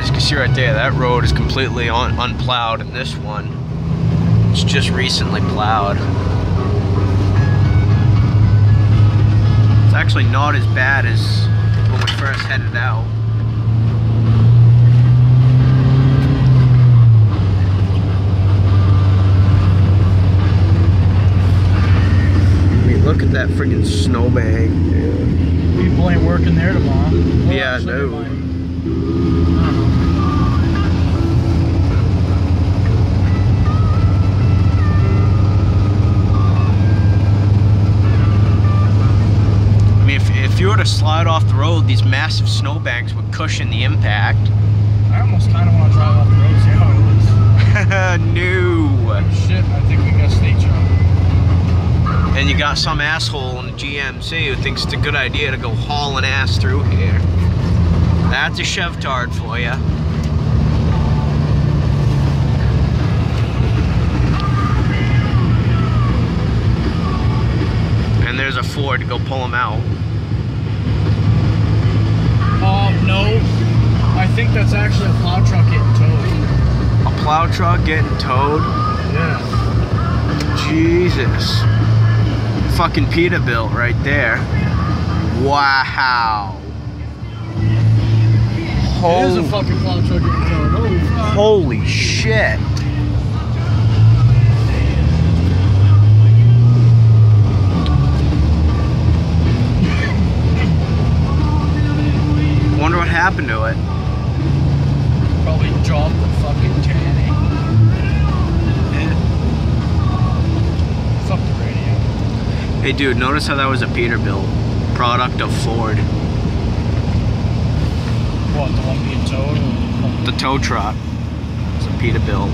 As you can see right there, that road is completely unplowed, and this one, it's just recently plowed. It's actually not as bad as when we first headed out. Look at that friggin' snowbank. Yeah. People ain't working there tomorrow. Well, yeah, no. I mean, if you were to slide off the road, these massive snowbanks would cushion the impact. I almost kind of want to drive off the road and see how it looks. No. Shit, I think we got state jump. And you got some asshole in the GMC who thinks it's a good idea to go hauling ass through here. That's a Chevtard for you. And there's a Ford to go pull him out. No. I think that's actually a plow truck getting towed. A plow truck getting towed? Yeah. Jesus. Fucking Peterbilt right there. Wow. It is a fucking plow truck getting towed. Holy fuck. Holy shit. Wonder what happened to it. Probably dropped the fucking tanny. Fuck the radio. Hey dude, notice how that was a Peterbilt, product of Ford. What, the one being towed? The tow truck. It's a Peterbilt.